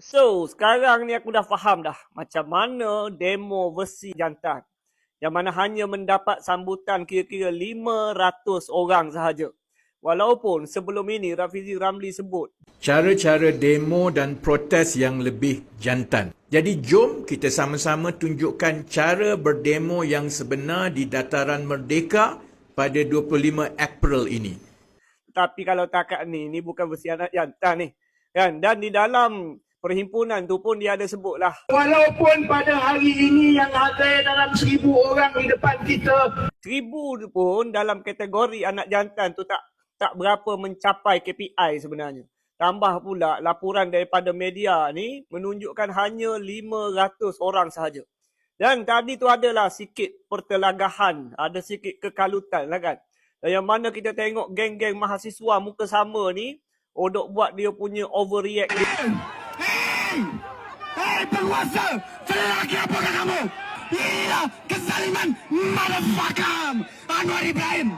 So, sekarang ni aku dah faham dah macam mana demo versi jantan. Yang mana hanya mendapat sambutan kira-kira 500 orang sahaja. Walaupun sebelum ini Rafizi Ramli sebut cara-cara demo dan protes yang lebih jantan. Jadi jom kita sama-sama tunjukkan cara berdemo yang sebenar di Dataran Merdeka pada 25 April ini. tapi kalau takat ni bukan versi anak jantan ni. Kan? Dan di dalam perhimpunan tu pun dia ada sebut lah. Walaupun pada hari ini yang ada dalam 1,000 orang di depan kita. 1,000 pun dalam kategori anak jantan tu tak berapa mencapai KPI sebenarnya. Tambah pula laporan daripada media ni menunjukkan hanya 500 orang sahaja. Dan tadi tu adalah sikit pertelagahan, ada sikit kekalutan lah kan. Dan yang mana kita tengok geng-geng mahasiswa muka sama ni, dok buat dia punya overreact. Hei penguasa, lelaki apakah kamu? Inilah kezaliman motherfucker Anwar Ibrahim.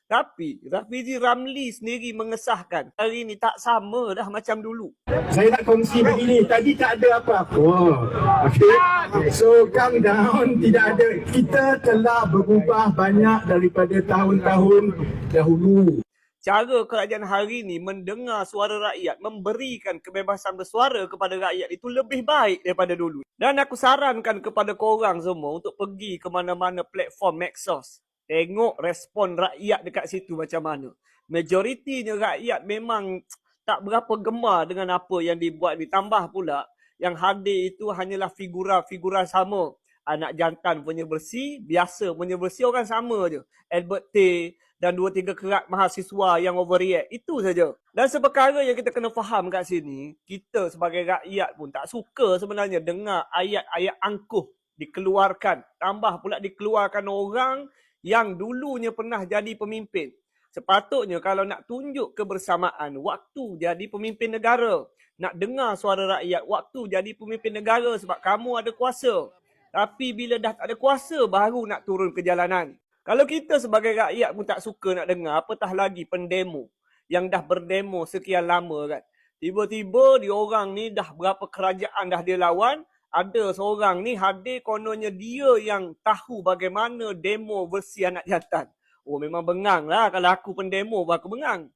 Tapi Rafizi Ramli sendiri mengesahkan hari ni tak sama dah macam dulu. Saya nak kongsi begini, tadi tak ada apa-apa. Okay. So calm down, tidak ada. Kita telah berubah banyak daripada tahun-tahun dahulu. Cara kerajaan hari ni mendengar suara rakyat, memberikan kebebasan bersuara kepada rakyat itu lebih baik daripada dulu. Dan aku sarankan kepada korang semua untuk pergi ke mana-mana platform Maxos. Tengok respon rakyat dekat situ macam mana. Majoritinya rakyat memang tak berapa gemar dengan apa yang dibuat. Ditambah pula yang hadir itu hanyalah figura-figura sama. Anak jantan punya bersih, biasa punya bersih orang sama je. Albert Tay dan 2-3 kerat mahasiswa yang overreact. Itu saja. Dan seperkara yang kita kena faham kat sini, kita sebagai rakyat pun tak suka sebenarnya dengar ayat-ayat angkuh dikeluarkan. Tambah pula dikeluarkan orang yang dulunya pernah jadi pemimpin. Sepatutnya kalau nak tunjuk kebersamaan, waktu jadi pemimpin negara. Nak dengar suara rakyat, waktu jadi pemimpin negara sebab kamu ada kuasa. Tapi bila dah tak ada kuasa, baru nak turun ke jalanan. Kalau kita sebagai rakyat pun tak suka nak dengar, apatah lagi pendemo yang dah berdemo sekian lama kan. Tiba-tiba diorang ni dah berapa kerajaan dah dia lawan, ada seorang ni hadir kononnya dia yang tahu bagaimana demo versi anak jantan. Oh memang bengang lah kalau aku pendemo aku bengang.